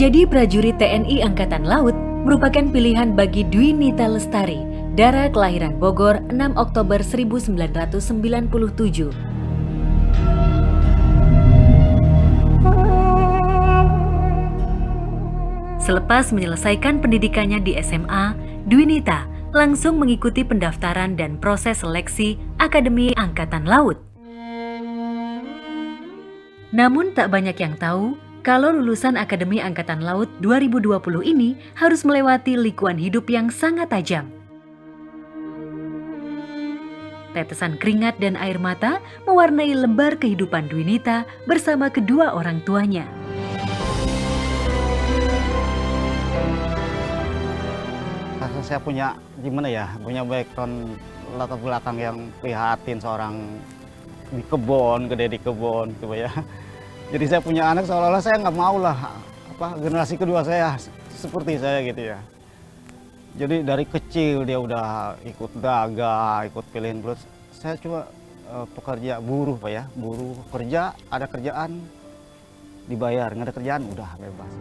Menjadi prajurit TNI Angkatan Laut merupakan pilihan bagi Dwi Nita Lestari, Dara kelahiran Bogor 6 Oktober 1997. Selepas menyelesaikan pendidikannya di SMA, Dwi Nita langsung mengikuti pendaftaran dan proses seleksi Akademi Angkatan Laut. Namun tak banyak yang tahu kalau lulusan Akademi Angkatan Laut 2020 ini harus melewati likuan hidup yang sangat tajam. Tetesan keringat dan air mata mewarnai lembar kehidupan Dwi Nita bersama kedua orang tuanya. Saya punya punya background latar belakang yang prihatin, seorang di kebun, gede di kebun gitu ya. Jadi saya punya anak seolah-olah saya nggak mau lah generasi kedua saya seperti saya gitu ya. Jadi dari kecil dia udah ikut dagang, ikut pilihan belut. Saya cuma pekerja buruh buruh kerja, ada kerjaan dibayar, nggak ada kerjaan udah bebas.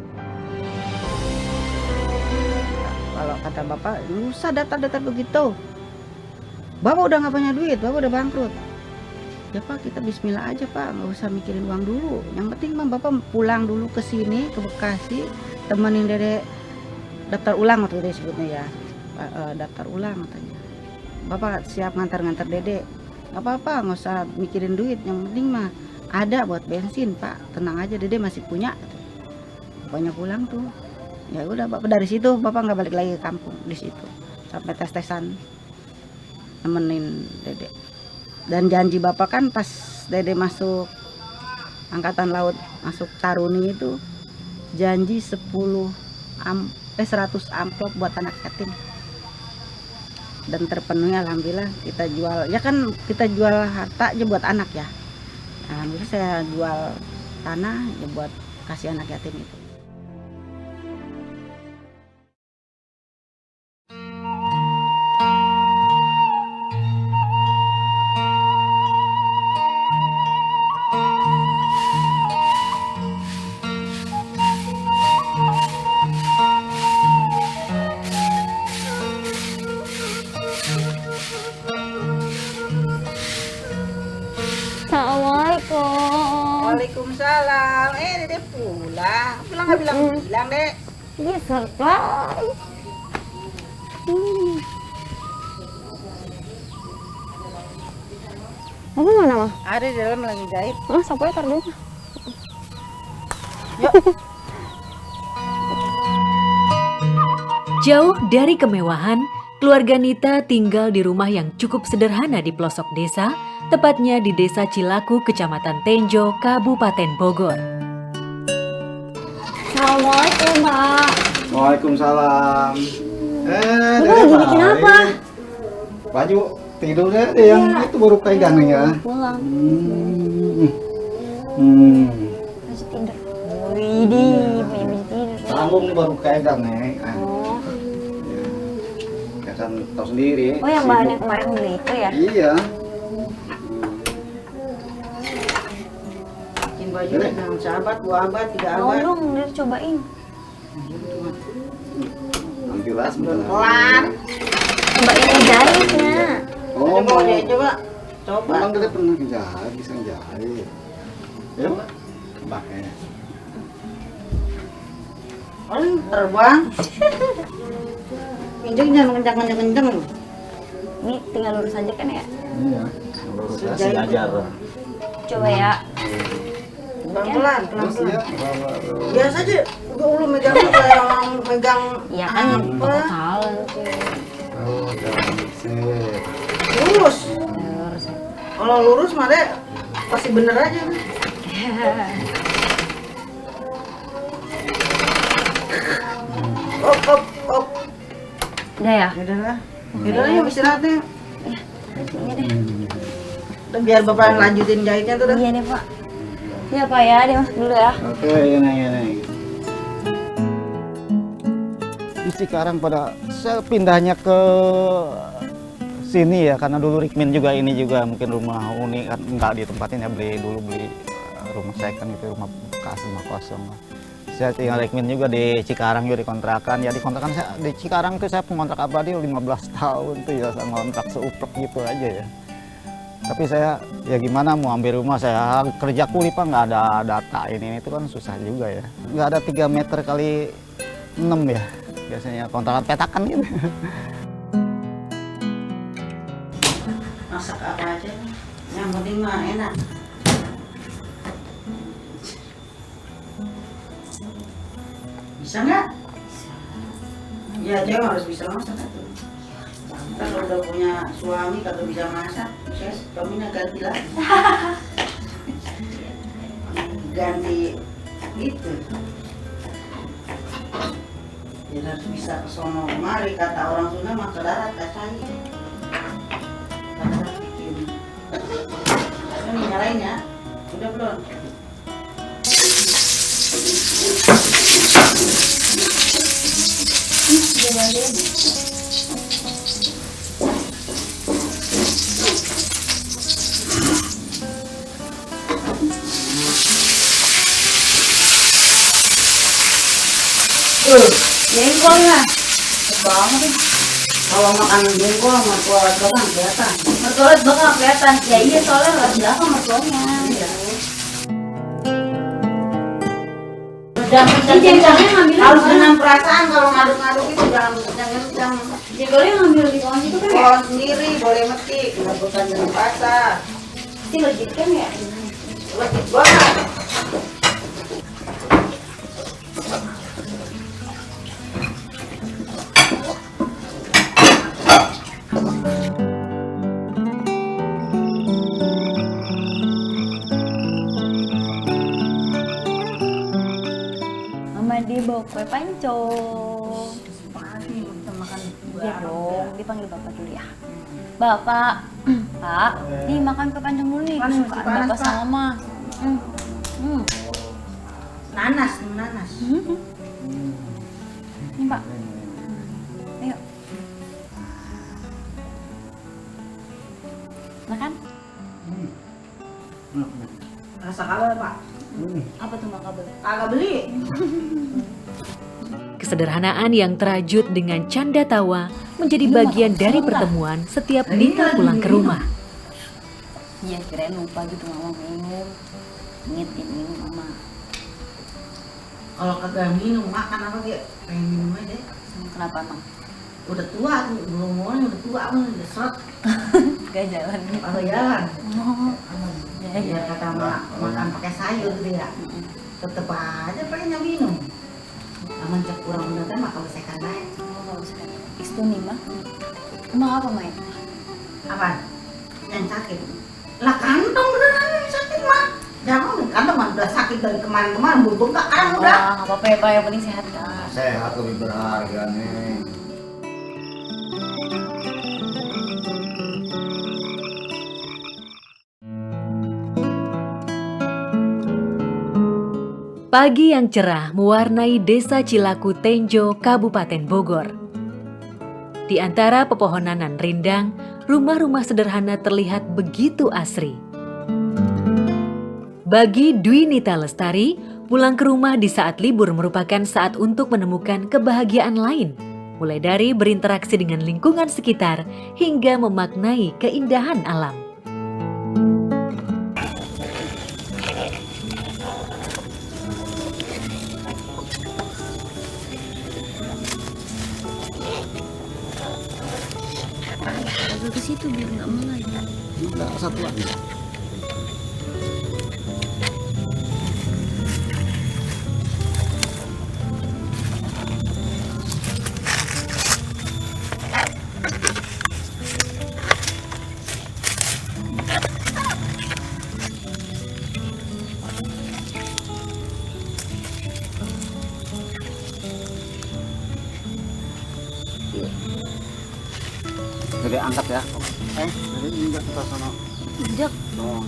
Kalau kata bapak, nggak usah daftar begitu. Bapak udah nggak punya duit, bapak udah bangkrut. Ya pak, kita bismillah aja pak, nggak usah mikirin uang dulu. Yang penting mah bapak pulang dulu ke sini, ke Bekasi, temenin dede daftar ulang waktu itu sebutnya ya. Daftar ulang katanya. Bapak siap ngantar-ngantar dede. Nggak apa-apa, nggak usah mikirin duit. Yang penting mah ada buat bensin pak. Tenang aja, dede masih punya. Banyak pulang tuh. Ya udah bapak dari situ bapak nggak balik lagi ke kampung di situ sampai tes-tesan nemenin dede. Dan janji bapak kan pas dede masuk Angkatan Laut, masuk Taruni itu janji 100 amplop buat anak yatim. Dan terpenuhi alhamdulillah. Kita jual, ya kan kita jual harta aja buat anak ya. Alhamdulillah saya jual tanah ya buat kasih anak yatim itu. Assalamualaikum. Waalaikumsalam. Dede pulang. Pulang nggak bilang-bilang, Dek. Dia surprise. Apa mana mah? Ada di dalam lagi jahit. Sapu ya dulu. Yuk. Jauh dari kemewahan, keluarga Nita tinggal di rumah yang cukup sederhana di pelosok desa, tepatnya di Desa Cilaku, Kecamatan Tenjo, Kabupaten Bogor. Assalamualaikum, Mbak. Waalaikumsalam. Bapak lagi bikin apa? Baju tidurnya ada yang itu baru pegang ya. Pulang. Masih tidur. Widih, baby tidur. Tanggung baru pegang nih. Oh. Ya kan tahu sendiri. Oh, yang bahan yang kemarin beli itu ya? Iya. Bikin baju dengan sahabat, 2 abad, 3 Mau abad. dong, dia cobain. Jelas betul. Pelan. Cobain yang jahitnya. Oh, Coba deh, coba. Coba. Emang dia pernah jahit, bisa jahit. Ya, pakai. Terbang. Injek jangan kencang-kencang. Ini tinggal lurus aja kan ya? Iya. Jahit. Ajar. Coba ya. Pelan-pelan, Terus pelan-pelan. dia Biasa aja. Udah lu megang kayak orang megang Iya kan, apa? salah sih. oh, jangan sip. Lurus. Lurus. Kalau lurus mah deh pasti bener aja. Op, op, op. Udah ya? Udah lah. Udah lah, yuk istirahatnya. Ini deh. Udah biar bapak yang lanjutin jahitnya tuh dah. Iya deh, Pak. Iya, Pak ya, dia masuk dulu ya. Oke, ini. Di Cikarang pada saya pindahnya ke sini ya, karena dulu Rikmin juga ini juga mungkin rumah uni kan nggak ditempatin ya, beli rumah second gitu, rumah bekas, rumah kosong. Saya tinggal rekmin juga di Cikarang juga di kontrakan. Ya di kontrakan saya di Cikarang tuh saya pengontrak abadi 15 tahun tuh ya, saya ngontrak seuprek gitu aja ya. Tapi saya ya gimana mau ambil rumah, saya kerja kuli Pak, nggak ada data ini itu kan susah juga ya. Nggak ada 3 meter kali 6 ya biasanya kontrakan petakan gitu. Masak apa aja, yang penting mah enak. Bisa nggak? Ya cewek harus bisa masak tuh. Kalau udah punya suami kagak bisa masak, saya suaminya ganti lagi. Ganti gitu. Jadi harus bisa kesono kemari, kata orang Sunda mah ke darat kacai. Ke darat bikin. Ini nyalain ya, udah belum? Jengkolnya. Banget nih. Kalau makan jengkol sama kuah doang kelihatan. Mertuanya bakal kelihatan. Ya iya soalnya lewat belakang mertuanya. Iya. Jengkolnya ngambilnya Harus mana? dengan perasaan kalau ngaduk-ngaduk itu jangan kencang-kencang. Jengkolnya ngambil di pohon itu kan ya? Pohon sendiri boleh metik, nggak bukan dari pasar. Pasti legit kan ya? Legit banget. Mama dia bawa kue pancong. Kita makan Iya dong, dipanggil bapak dulu ya. Bapak, Pak, nih makan kue pancong dulu nih. Panas, Kesukaan panas, bapak Pak. sama mama. nanas, nanas. Ini Pak. Ayo. Makan? Rasa kabel Pak. Apa tuh makabel? Kagak beli. Kesederhanaan yang terajut dengan canda tawa menjadi bagian dari pertemuan setiap Nita pulang ke rumah. Iya, kirain lupa gitu mama minum. Ngitin minum mama. Kalau kagak minum makan apa dia? Pengen minum aja. Kenapa emang? Udah tua tuh, belum mau udah tua kan udah seret. Gak jalan gitu. Kalau jalan. Ya, Ya kata mak makan pakai sayur gitu ya. Tetep aja pengen minum. Aman cek kurang bener kan makan besekan baik. Itu nih mah. Emang apa main? Apaan? Yang sakit. Lah kantong beneran yang sakit mah. Jangan kantong mah udah sakit dari kemarin-kemarin berbengkak kan udah. Nggak apa-apa ya Pak, yang penting sehat kan. Sehat lebih berharga nih. Pagi yang cerah mewarnai desa Cilaku Tenjo, Kabupaten Bogor. Di antara pepohonan nan rindang, rumah-rumah sederhana terlihat begitu asri. Bagi Dwi Nita Lestari, pulang ke rumah di saat libur merupakan saat untuk menemukan kebahagiaan lain, mulai dari berinteraksi dengan lingkungan sekitar hingga memaknai keindahan alam. Ke situ biar nggak mulai. Enggak, satu lagi. Jadi angkat ya. Jadi injak kita sana. Injak. Oh.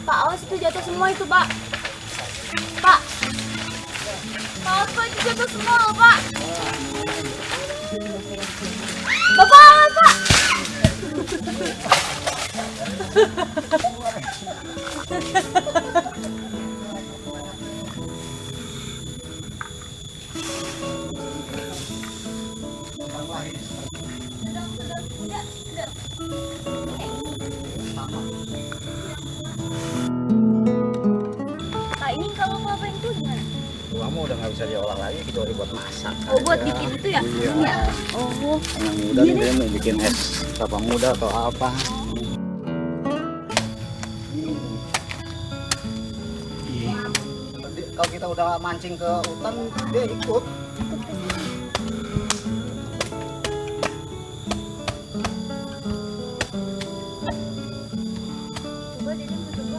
Pak, awas itu jatuh semua itu, Pak. Pak. Awas, Pak, itu jatuh semua, Pak. Bapak, awas, Pak. Pak, ini kalau apa itu gimana? Kamu udah nggak bisa diolah lagi, kecuali buat masak. Oh, buat bikin itu ya? Iya. Ya. Oh. Yang muda nih dia mau bikin es kelapa muda atau apa. Kalau kita udah mancing ke hutan, dia ikut. Coba Dede mau coba.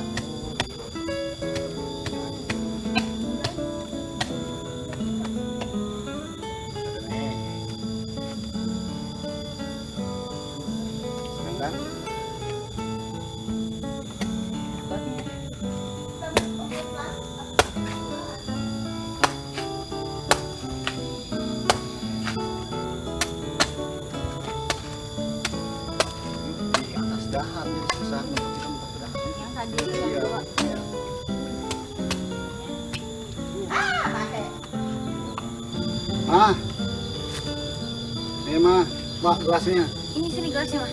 Seneng kan? Di atas dahan jadi susah untuk kita untuk dahan. Yang tadi yang Iya. dua. Ah, ini mah, Pak gelasnya. Ini sini gelasnya, Mah.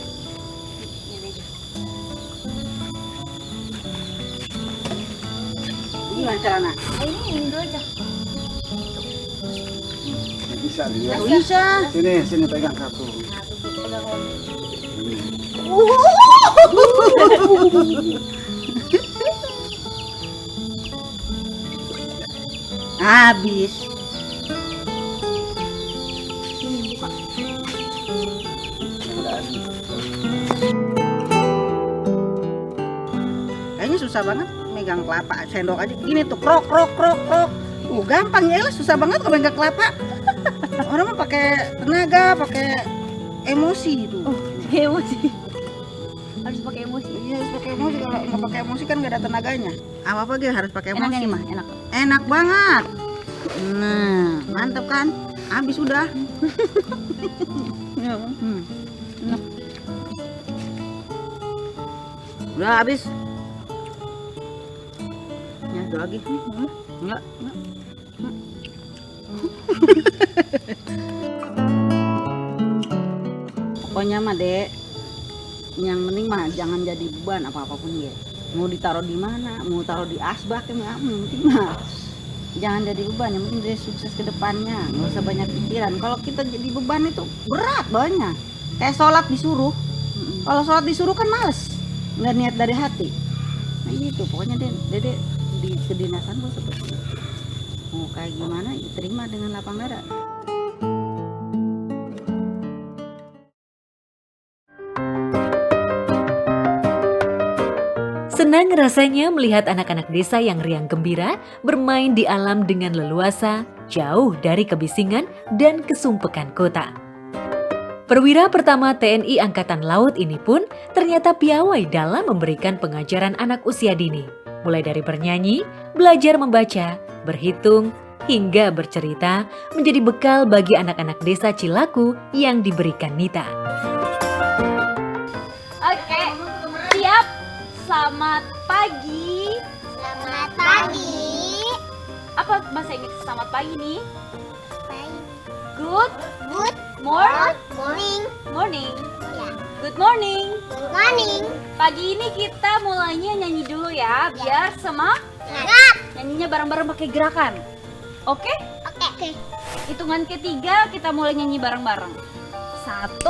Ini aja. Gimana caranya? Ini dulu aja. Bisa Nggak dilihat. bisa. Sini pegang satu. Nah, tuh pegang lagi. Ini. Habis. Ini buka. Kayaknya susah banget megang kelapa. Sendok aja gini tuh krok krok krok krok. Gampang ya lah, susah banget kalau megang kelapa. Orang mah pakai tenaga, pakai emosi itu. Emosi. Harus pakai emosi. Iya harus pakai emosi, kalau nggak pakai emosi kan nggak ada tenaganya. Apa gitu harus pakai Enak emosi. ini, Mah, enak. Enak banget. Nah, mantap kan? Habis udah. Enak. Udah habis. Ya, ada lagi. Enggak. Pokoknya mah, Dek, yang penting mah jangan jadi beban apa-apapun ya. Mau ditaruh di mana, mau taruh di asbak ya, yang penting mah jangan jadi beban. Yang penting dia sukses ke depannya, nggak usah banyak pikiran. Kalau kita jadi beban itu berat bawahnya. Kayak sholat disuruh. Kalau sholat disuruh kan males, nggak niat dari hati. Nah gitu, pokoknya Dede di kedinasan gue seperti itu. Mau kayak gimana, ya terima dengan lapang dada. Senang rasanya melihat anak-anak desa yang riang gembira bermain di alam dengan leluasa, jauh dari kebisingan dan kesumpekan kota. Perwira pertama TNI Angkatan Laut ini pun ternyata piawai dalam memberikan pengajaran anak usia dini, mulai dari bernyanyi, belajar membaca, berhitung, hingga bercerita menjadi bekal bagi anak-anak desa Cilaku yang diberikan Nita. Oke, siap. Selamat pagi. Selamat pagi. Apa bahasa Inggris selamat pagi nih? Pagi. Good Good morning. morning. Ya. Good morning. Good morning. Pagi ini kita mulainya nyanyi dulu ya, biar semangat. Semangat. Nyanyinya bareng-bareng pakai gerakan. Oke? Oke. Hitungan ketiga kita mulai nyanyi bareng-bareng. 1,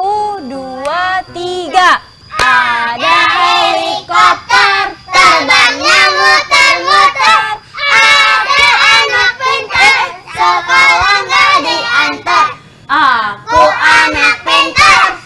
2, 3. Ada helikopter terbangnya muter-muter. Ada anak pintar sekolah nggak diantar. Aku Aku anak pintar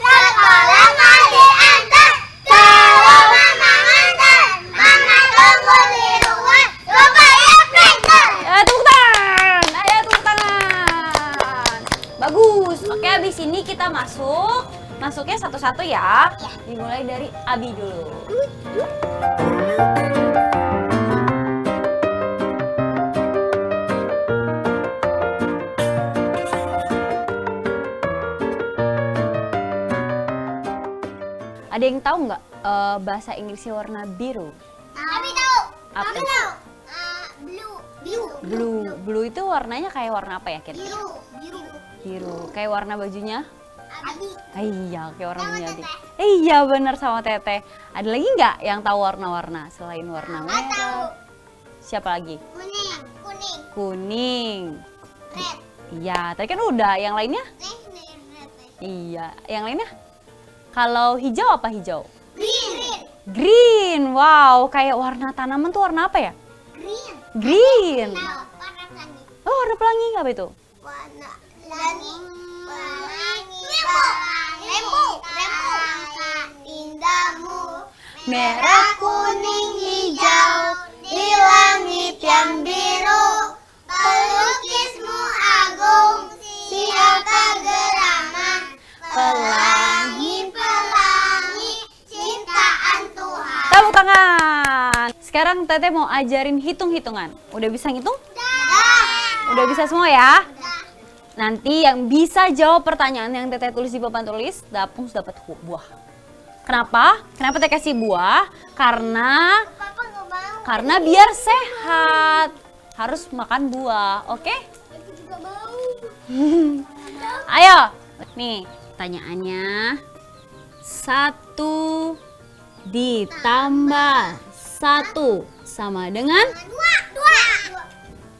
Oke, abis ini kita masuknya satu-satu ya. Dimulai dari Abi dulu. Ada yang tahu nggak bahasa Inggrisnya warna biru? Abi tahu. Apa? Abi tahu. Blue. Blue itu warnanya kayak warna apa ya, Kit? Biru. Biru. Kayak warna bajunya? Abi. Iya, kayak warna bajunya Abi. Teteh. Iya, bener sama Teteh. Ada lagi nggak yang tahu warna-warna selain warna merah? Siapa lagi? Kuning. Kuning. Red. Iya, tadi kan udah. Yang lainnya? Red. Iya. Yang lainnya? Kalau hijau apa hijau? Green. Green. Wow, kayak warna tanaman tuh warna apa ya? Green. Tahu. Warna pelangi. Oh, warna pelangi apa itu? Warna pelangi. Rembu. Indahmu. Merah, kuning, hijau di langit yang biru. Pelukismu agung, siapa gerama? Pelangi, cintaan Tuhan. Tepuk tangan. Sekarang Teteh mau ajarin hitung-hitungan. Udah bisa ngitung? Udah bisa semua ya? Nanti yang bisa jawab pertanyaan yang Teteh tulis di papan tulis, Dapung dapat buah. Kenapa? Kenapa Teteh kasih buah? Karena Papa nggak mau. biar sehat. Harus makan buah, oke? Aku juga mau. Ayo. Nih, pertanyaannya. 1 ditambah 1 sama dengan? Dua.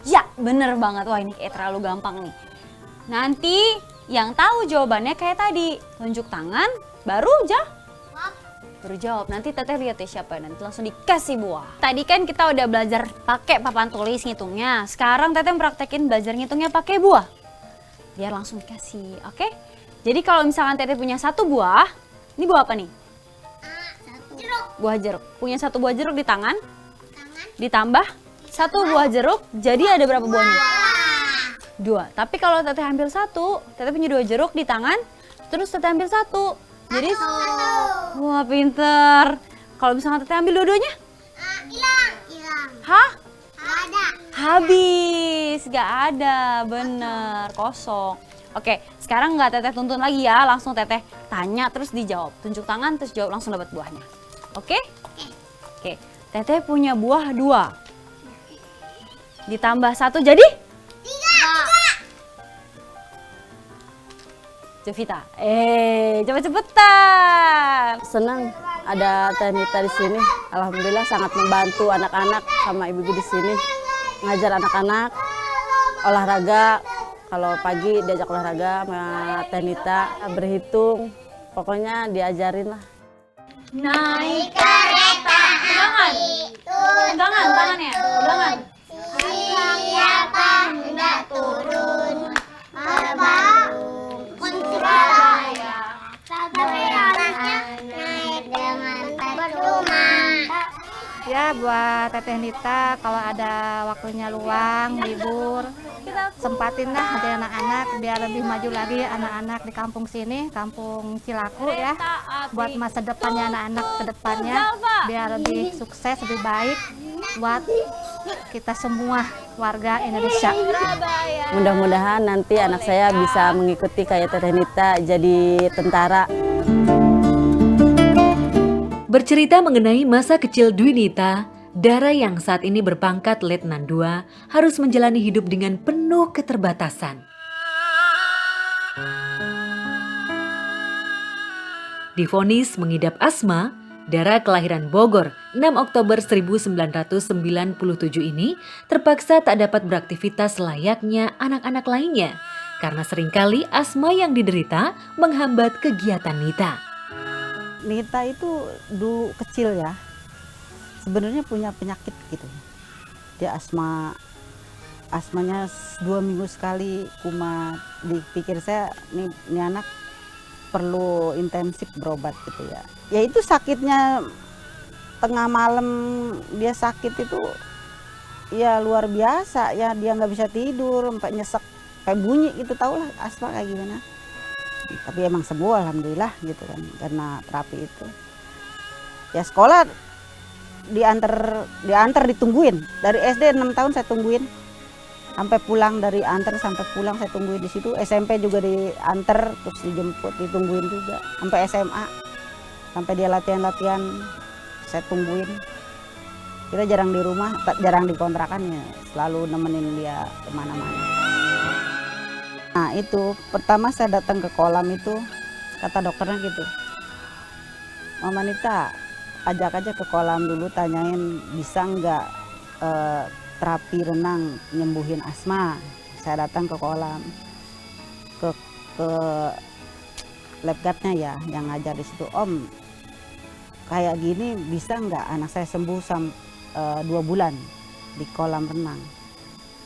Ya, bener banget. Wah, ini kayak terlalu gampang nih. Nanti yang tahu jawabannya kayak tadi. Tunjuk tangan, baru jawab. Nanti Teteh lihat ya siapa. Nanti langsung dikasih buah. Tadi kan kita udah belajar pakai papan tulis ngitungnya. Sekarang Teteh praktekin belajar ngitungnya pakai buah. Biar langsung dikasih, oke? Jadi kalau misalkan Teteh punya 1 buah, ini buah apa nih? Jeruk. Buah jeruk. Punya 1 buah jeruk di tangan, ditambah 1 buah jeruk, jadi ada berapa buahnya? 2. Tapi kalau Teteh ambil 1, Teteh punya 2 jeruk di tangan, terus Teteh ambil 1. Jadi, wah pinter. Kalau misalkan Teteh ambil dua-duanya? Hilang. Hah? Ada. Habis, gak ada, bener, kosong. Oke, sekarang nggak Teteh tuntun lagi ya, langsung Teteh tanya terus dijawab. Tunjuk tangan terus jawab, langsung dapat buahnya. Oke? Oke, Teteh punya buah 2. Ditambah 1 jadi? 3. Jovita. Cepet-cepetan. Senang ada Teh Nita di sini. Alhamdulillah sangat membantu anak-anak sama ibu-ibu di sini. Ngajar anak-anak olahraga. Kalau pagi diajak olahraga sama Teh Nita, berhitung. Pokoknya diajarin lah. Naik Kereta pegangan. Pegangan tangannya. Pegangan. Siapa hendak turun Surabaya. Tapi anaknya naik dengan berumah. Ya buat Teteh Nita kalau ada waktunya luang, libur, sempatin lah ada anak-anak biar lebih maju lagi anak-anak di kampung sini, kampung Cilaku ya. Buat masa depannya anak-anak ke depannya biar lebih sukses, lebih baik buat kita semua warga Indonesia. Mudah-mudahan nanti anak saya bisa mengikuti kayak Teh Nita jadi tentara. Bercerita mengenai masa kecil Dwi Nita, Dara yang saat ini berpangkat Letnan II harus menjalani hidup dengan penuh keterbatasan. Divonis mengidap asma, Dara kelahiran Bogor 6 Oktober 1997 ini terpaksa tak dapat beraktivitas layaknya anak-anak lainnya karena seringkali asma yang diderita menghambat kegiatan Nita. Nita itu dulu kecil ya, sebenarnya punya penyakit gitu. Dia asmanya 2 minggu sekali kumat. Dipikir saya, ini anak perlu intensif berobat gitu ya. Ya itu sakitnya tengah malam dia sakit itu ya luar biasa ya, dia nggak bisa tidur sampai nyesek kayak bunyi gitu, tau lah asma kayak gimana. Tapi emang sembuh alhamdulillah gitu kan karena terapi itu. Ya sekolah diantar ditungguin dari SD 6 tahun saya tungguin sampai pulang, dari antar sampai pulang saya tungguin di situ. SMP juga diantar terus dijemput ditungguin juga sampai SMA, sampai dia latihan saya tungguin. Kita jarang di rumah, jarang di kontrakan ya, selalu nemenin dia kemana-mana. Nah itu pertama saya datang ke kolam itu kata dokternya gitu, Mama Nita ajak aja ke kolam dulu, tanyain bisa nggak terapi renang nyembuhin asma. Saya datang ke kolam, ke lab guardnya ya yang ngajar di situ, Om kayak gini bisa nggak anak saya sembuh 2 bulan di kolam renang?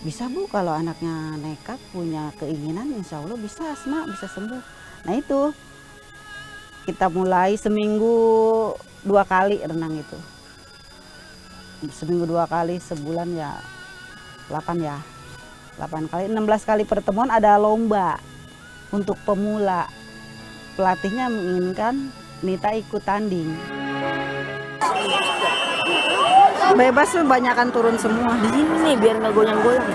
Bisa Bu, kalau anaknya nekat punya keinginan insya Allah bisa asma, bisa sembuh. Nah itu kita mulai seminggu 2 kali renang itu. Seminggu 2 kali, sebulan ya 8 ya. 8 kali, 16 kali pertemuan ada lomba untuk pemula. Pelatihnya menginginkan Nita ikut tanding. Bebas tuh banyakan turun semua. Di sini nih biar nggak goyang-goyang.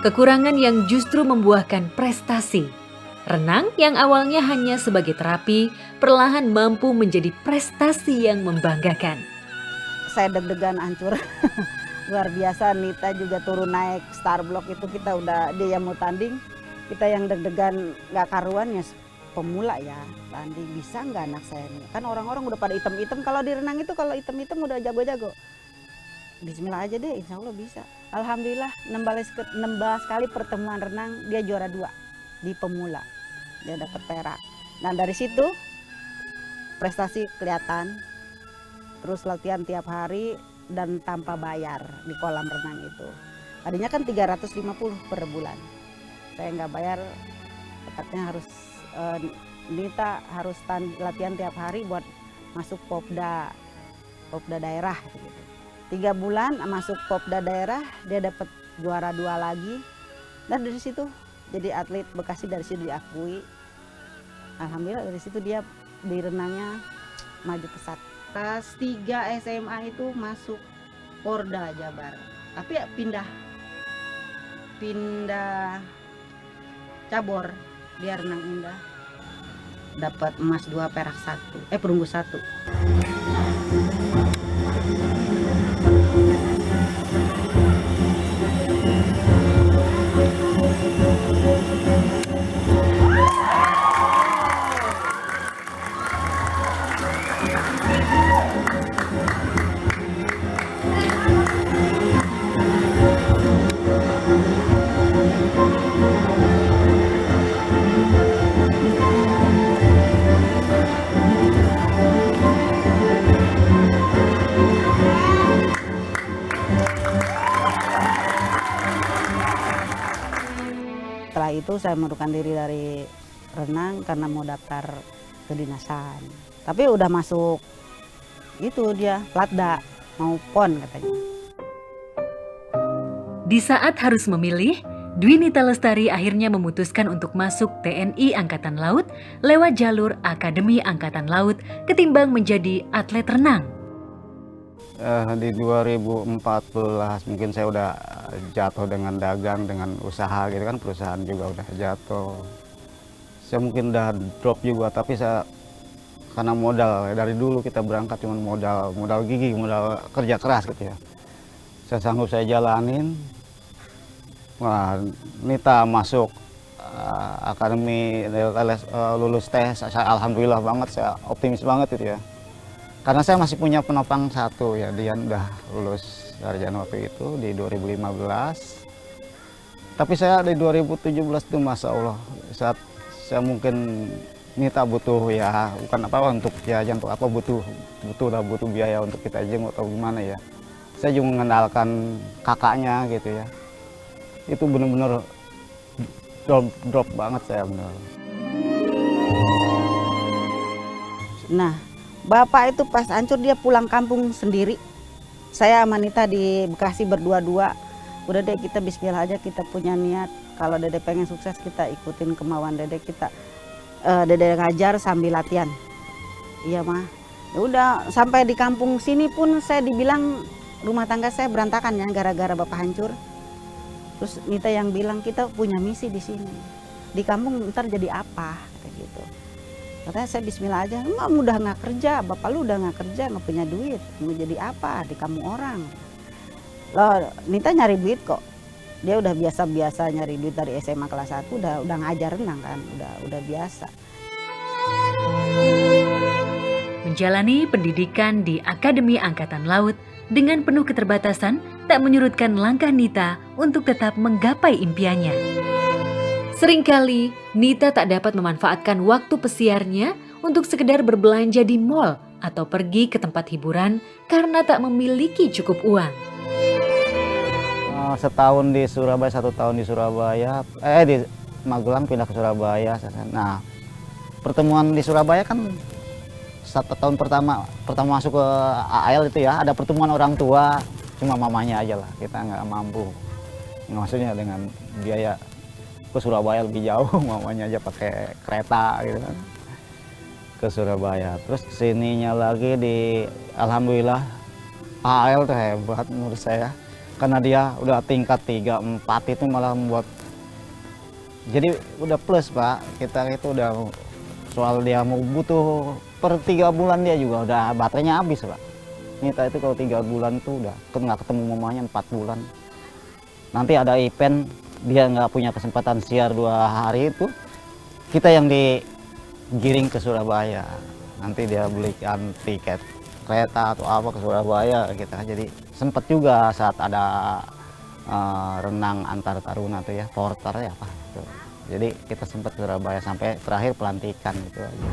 Kekurangan yang justru membuahkan prestasi. Renang yang awalnya hanya sebagai terapi, perlahan mampu menjadi prestasi yang membanggakan. Saya deg-degan hancur. Luar biasa, Nita juga turun naik Star Block itu kita udah, dia yang mau tanding, kita yang deg-degan gak karuan ya, pemula ya tanding, bisa nggak anak saya ini? Kan orang-orang udah pada item-item, kalau di renang itu kalau item-item udah jago-jago. Bismillah aja deh, insya Allah bisa. Alhamdulillah 16 kali pertemuan renang dia juara 2 di pemula, dia dapat perak. Nah dari situ prestasi kelihatan, terus latihan tiap hari dan tanpa bayar di kolam renang itu. Tadinya kan 350 per bulan. Saya nggak bayar, katanya harus Nita harus latihan tiap hari buat masuk Popda daerah gitu. 3 bulan masuk Popda daerah, dia dapat juara 2 lagi. Dan dari situ jadi atlet Bekasi, dari situ diakui. Alhamdulillah dari situ dia di renangnya maju pesat. Kelas 3 SMA itu masuk Porda Jabar, tapi ya pindah cabur, dia renang indah, dapat emas 2, perak 1, perunggu 1. Setelah itu saya mengundurkan diri dari renang karena mau daftar kedinasan. Tapi udah masuk itu dia Platda, mau PON katanya. Di saat harus memilih, Dwi Nita Lestari akhirnya memutuskan untuk masuk TNI Angkatan Laut lewat jalur Akademi Angkatan Laut ketimbang menjadi atlet renang. Di 2014 mungkin saya udah jatuh dengan dagang, dengan usaha gitu kan, perusahaan juga udah jatuh. Saya mungkin udah drop juga, tapi saya karena modal dari dulu kita berangkat cuma modal gigi, modal kerja keras gitu ya. Saya sanggup saya jalanin. Wah, Nita masuk akademi, lulus tes, saya alhamdulillah banget, saya optimis banget itu ya. Karena saya masih punya penopang 1 ya, dia udah lulus sarjana waktu itu di 2015. Tapi saya di 2017 itu Masya Allah, saat saya mungkin Nita butuh ya, bukan apa untuk jajan, untuk apa butuh biaya untuk kita jenguk atau gimana ya. Saya juga mengandalkan kakaknya gitu ya. Itu benar-benar drop banget saya benar. Nah, bapak itu pas hancur dia pulang kampung sendiri. Saya sama Nita di Bekasi berdua-dua. Udah deh kita bismillah aja, kita punya niat. Kalau Dede pengen sukses kita ikutin kemauan Dede, kita Dede ngajar sambil latihan. Iya mah. Ya udah sampai di kampung sini pun saya dibilang rumah tangga saya berantakan ya gara-gara bapak hancur. Terus Nita yang bilang kita punya misi di sini. Di kampung ntar jadi apa kayak gitu. Katanya saya bismillah aja, emang udah nggak kerja, bapak lu udah nggak kerja, nggak punya duit, mau jadi apa di kampung orang? Loh, Nita nyari duit kok. Dia udah biasa-biasa nyari duit dari SMA kelas 1, udah ngajar renang kan, udah biasa. Menjalani pendidikan di Akademi Angkatan Laut dengan penuh keterbatasan tak menyurutkan langkah Nita untuk tetap menggapai impiannya. Seringkali Nita tak dapat memanfaatkan waktu pesiarnya untuk sekedar berbelanja di mal atau pergi ke tempat hiburan karena tak memiliki cukup uang. Setahun di Surabaya, 1 tahun di Surabaya, di Magelang pindah ke Surabaya. Nah, pertemuan di Surabaya kan 1 tahun pertama masuk ke AL itu ya, ada pertemuan orang tua, cuma mamanya aja lah, kita nggak mampu. Maksudnya dengan biaya ke Surabaya lebih jauh, mamanya aja pakai kereta gitu kan ke Surabaya. Terus kesininya lagi di alhamdulillah AL tuh hebat menurut saya, karena dia udah tingkat 3, 4 itu malah membuat jadi udah plus Pak, kita itu udah soal dia mau butuh per 3 bulan dia juga udah baterainya habis Pak. Nita itu kalau 3 bulan tuh udah nggak ketemu mamanya 4 bulan. Nanti ada event dia nggak punya kesempatan siar 2 hari itu, kita yang digiring ke Surabaya. Nanti dia belikan tiket kereta atau apa ke Surabaya kita. Jadi sempat juga saat ada renang antar taruna tuh ya, porter ya apa. Jadi kita sempat ke Surabaya sampai terakhir pelantikan gitu aja.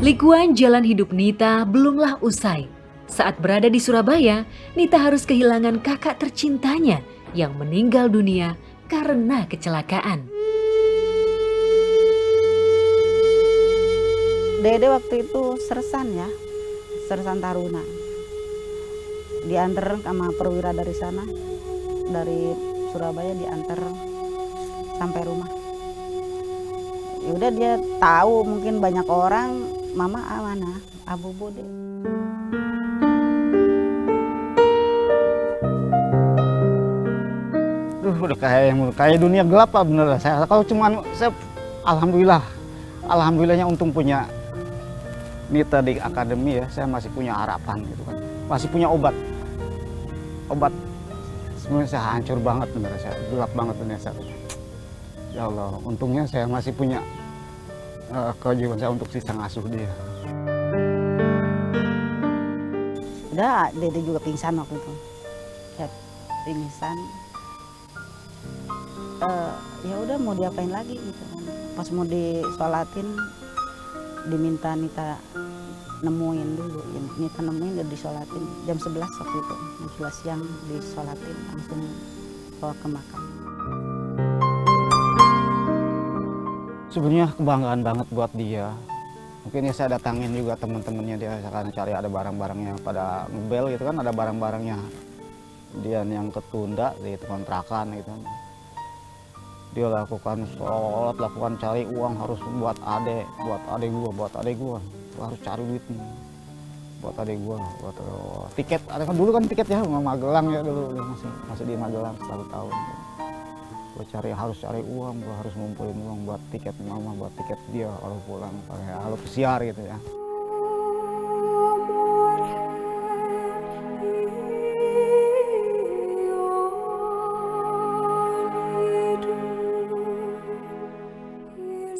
Likuan jalan hidup Nita belumlah usai. Saat berada di Surabaya, Nita harus kehilangan kakak tercintanya yang meninggal dunia karena kecelakaan. Dede waktu itu sersan ya, sersan taruna. Diantar sama perwira dari sana, dari Surabaya diantar sampai rumah. Ya udah dia tahu mungkin banyak orang, mama mana, Abu Bude. Udah kayak dunia gelap Pak bener. Saya kalau cuman saya alhamdulillahnya untung punya Nita di akademi ya, saya masih punya harapan gitu kan. Masih punya obat. Sebenarnya saya hancur banget bener, saya gelap banget dunia saya. Ya Allah, untungnya saya masih punya kewajiban saya untuk sisa ngasuh dia. Udah Dede juga pingsan waktu itu. Ya, pingsan. Ya udah mau diapain lagi gitu kan. Pas mau disolatin diminta Nita nemuin dulu. Nita nemuin udah disolatin jam 11 waktu itu. Jam 11 siang disolatin langsung bawa ke makam. Sebenarnya kebanggaan banget buat dia. Mungkin ya saya datangin juga teman-temannya dia karena cari ada barang-barangnya pada ngebel gitu kan, ada barang-barangnya dia yang ketunda di kontrakan gitu kan. Dia lakukan sholat, lakukan cari uang harus buat adek gua, harus cari duit nih. Buat adek gua, buat tiket, ada kan dulu kan tiket ya, Magelang ya dulu masih di Magelang 1 tahun. Gua harus cari uang, gua harus ngumpulin uang buat tiket mama, buat tiket dia kalau pulang, kalau pesiar gitu ya.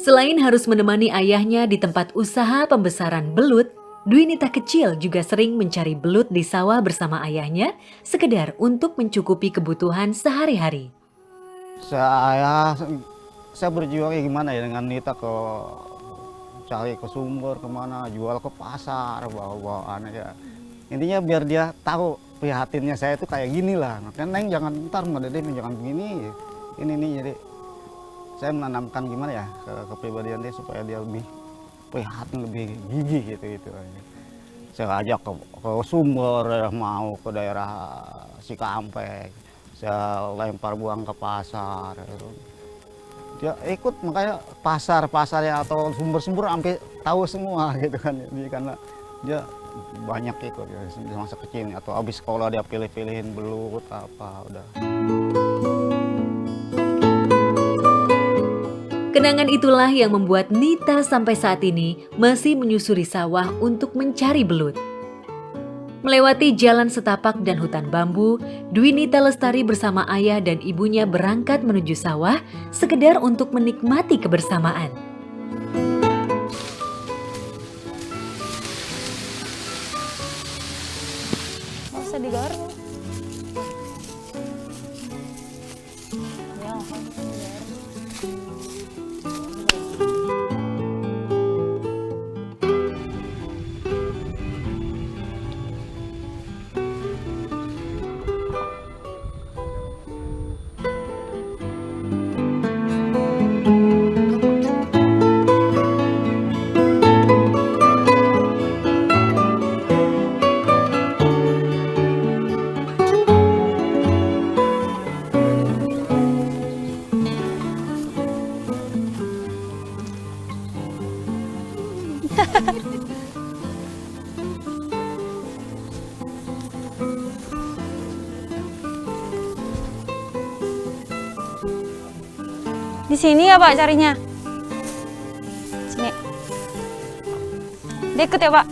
Selain harus menemani ayahnya di tempat usaha pembesaran belut, Dwi Nita kecil juga sering mencari belut di sawah bersama ayahnya, sekedar untuk mencukupi kebutuhan sehari-hari. Saya berjuang ya gimana ya dengan Nita ke cari ke sumber kemana, jual ke pasar, bawa-bawaan ya. Intinya biar dia tahu prihatinnya saya itu kayak gini lah. Makanya Neng jangan ntar sama Dede jangan begini. Ini nih jadi saya menanamkan gimana ya kepribadian dia supaya dia lebih prihatin, lebih gigih gitu. Saya ajak ke sumber, mau ke daerah Cikampek, saya lempar buang ke pasar. Gitu. Dia ikut, makanya pasar-pasarnya atau sumber-sumber sampai tahu semua gitu kan. Jadi karena dia banyak ikut ya, di masa kecilnya, atau habis sekolah dia pilih-pilihin belut apa udah. Kenangan itulah yang membuat Nita sampai saat ini masih menyusuri sawah untuk mencari belut. Melewati jalan setapak dan hutan bambu, Dwi Nita Lestari bersama ayah dan ibunya berangkat menuju sawah sekedar untuk menikmati kebersamaan. Masa digaruk? Ya, di sini ya Pak carinya. Sini. Deket ya Pak.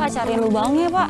Pak cari lubangnya Pak.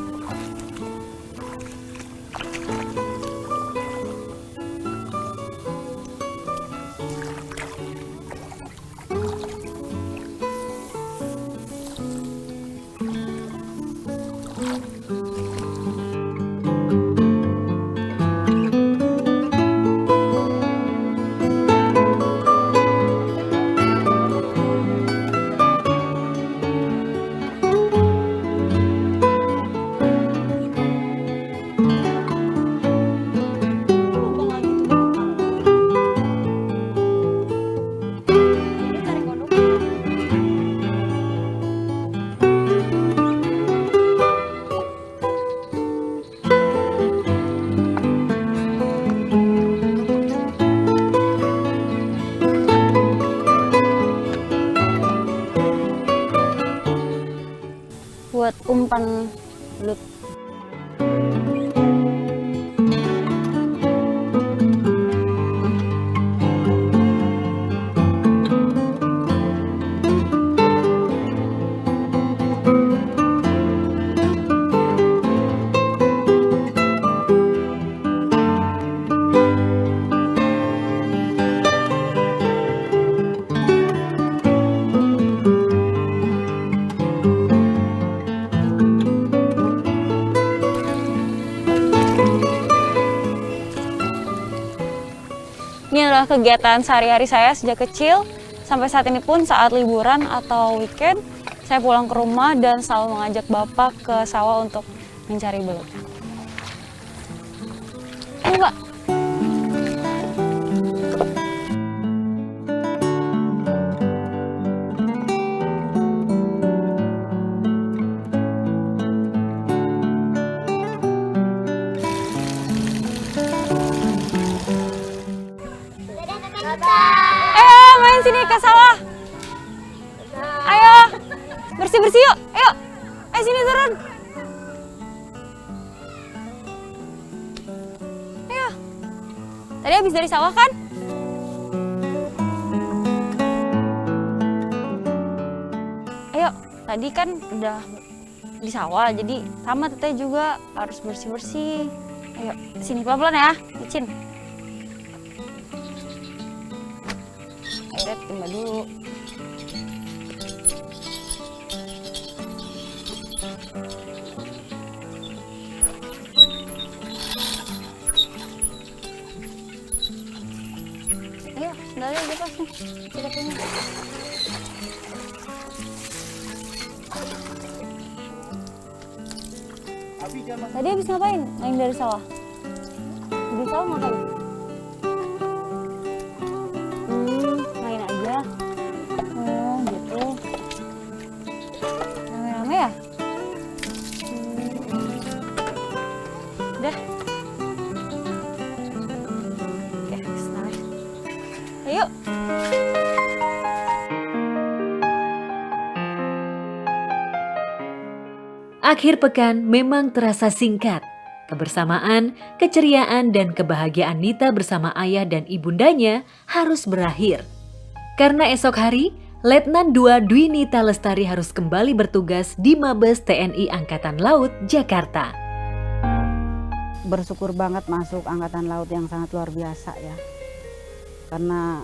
Buat umpan belut. Ini adalah kegiatan sehari-hari saya sejak kecil. Sampai saat ini pun saat liburan atau weekend, saya pulang ke rumah dan selalu mengajak Bapak ke sawah untuk mencari belut. Ayo Pak. Ayo main sini ke sawah. Ayo bersih-bersih yuk. Ayo. Ayo sini turun. Ayo. Tadi habis dari sawah kan? Ayo, tadi kan udah di sawah, jadi sama Teteh juga harus bersih-bersih. Ayo, sini pelan-pelan ya, licin. Ayo, timba dulu. lepas nih. Kita punya. Tadi habis ngapain? Naik dari sawah? Di sawah ngapain? Main aja. Oh gitu. Rame-rame ya? Udah. Oke, senang. Ayo. Akhir pekan memang terasa singkat. Kebersamaan, keceriaan, dan kebahagiaan Nita bersama ayah dan ibundanya harus berakhir. Karena esok hari, Letnan II Dwi Nita Lestari harus kembali bertugas di Mabes TNI Angkatan Laut, Jakarta. Bersyukur banget masuk Angkatan Laut yang sangat luar biasa ya. Karena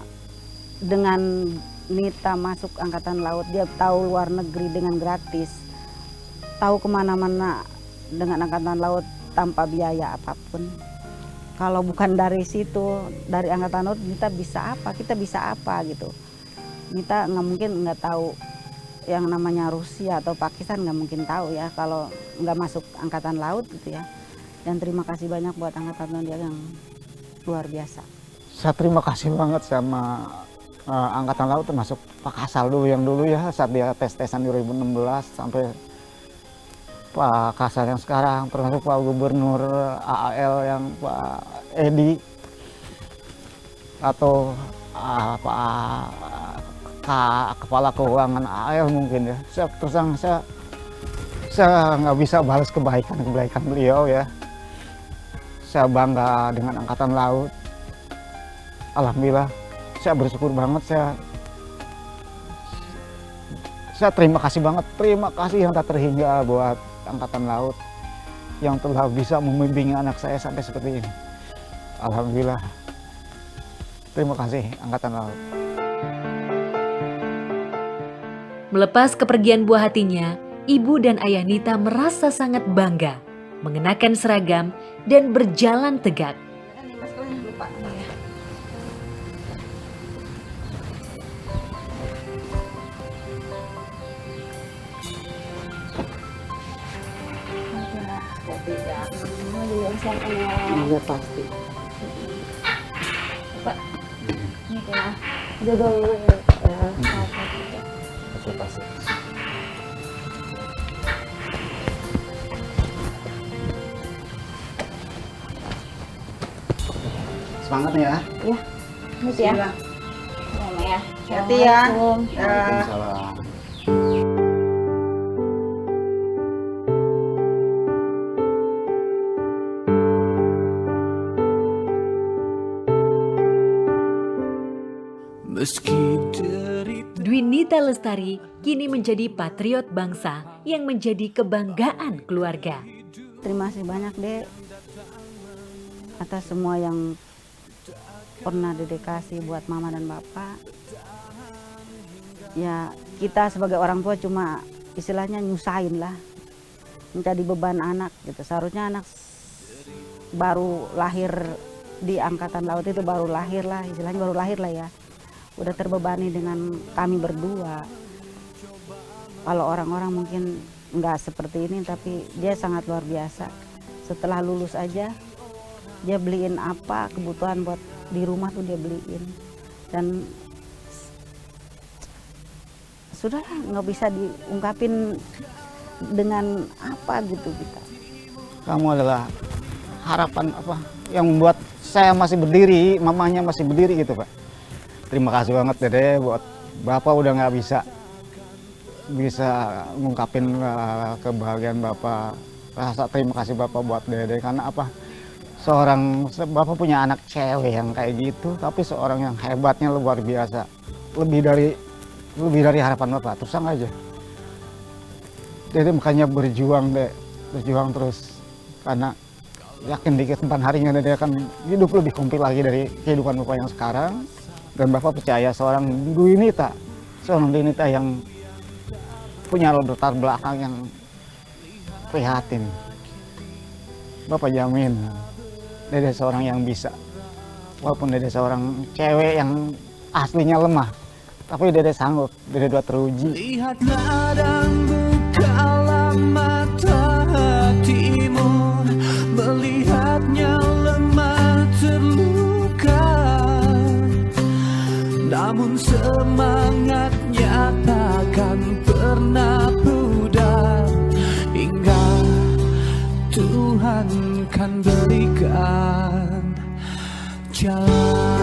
dengan Nita masuk Angkatan Laut, dia tahu luar negeri dengan gratis. Tahu kemana-mana dengan Angkatan Laut tanpa biaya apapun. Kalau bukan dari situ, dari Angkatan Laut, Nita bisa apa? Kita bisa apa gitu. Nita nggak tahu yang namanya Rusia atau Pakistan, nggak mungkin tahu ya kalau nggak masuk Angkatan Laut gitu ya. Dan terima kasih banyak buat Angkatan Laut dia yang luar biasa. Saya terima kasih banget sama Angkatan Laut, termasuk Pak Kasal dulu ya saat dia tes-tesan 2016 sampai Pak Kasal yang sekarang, termasuk Pak Gubernur AAL yang Pak Edi atau Kepala Keuangan AAL mungkin ya. Saya nggak bisa balas kebaikan beliau ya. Saya bangga dengan Angkatan Laut. Alhamdulillah, saya bersyukur banget. Saya terima kasih banget, terima kasih yang tak terhingga buat Angkatan Laut yang telah bisa membimbing anak saya sampai seperti ini. Alhamdulillah, terima kasih Angkatan Laut. Melepas kepergian buah hatinya, ibu dan ayah Nita merasa sangat bangga mengenakan seragam dan berjalan tegak. Iya pasti. Pasti. Semangat ya. Iya. Ini ya. Ya. Hati ya. Waalaikumsalam. Dwi Nita Lestari kini menjadi patriot bangsa yang menjadi kebanggaan keluarga. Terima kasih banyak Dek atas semua yang pernah dedikasi buat Mama dan Bapak. Ya kita sebagai orang tua cuma istilahnya nyusahin lah, menjadi beban anak gitu. Seharusnya anak baru lahir di Angkatan Laut itu baru lahir lah, istilahnya baru lahir lah ya. Udah terbebani dengan kami berdua. Kalau orang-orang mungkin nggak seperti ini, tapi dia sangat luar biasa. Setelah lulus aja, dia beliin apa kebutuhan buat di rumah tuh dia beliin. Dan sudahlah, nggak bisa diungkapin dengan apa gitu kita. Kamu adalah harapan apa yang membuat saya masih berdiri, mamanya masih berdiri gitu Pak. Terima kasih banget Dede, buat Bapak udah nggak bisa ngungkapin kebahagiaan Bapak. Rasa terima kasih Bapak buat Dede, karena apa? Bapak punya anak cewek yang kayak gitu, tapi seorang yang hebatnya luar biasa. Lebih dari harapan Bapak, terus aja. Dede makanya berjuang terus, karena yakin di kesempan harinya Dede akan hidup lebih komplit lagi dari kehidupan Bapak yang sekarang. Dan Bapak percaya seorang Dwi Nita yang punya latar belakang yang prihatin. Bapak jamin Dede seorang yang bisa, walaupun Dede seorang cewek yang aslinya lemah, tapi Dede sanggup, Dede udah teruji. Lihatlah dan bukalah mata hatimu, melihatnya lemah terluka, namun semangatnya takkan pernah pudar, hingga Tuhan kan berikan jalan.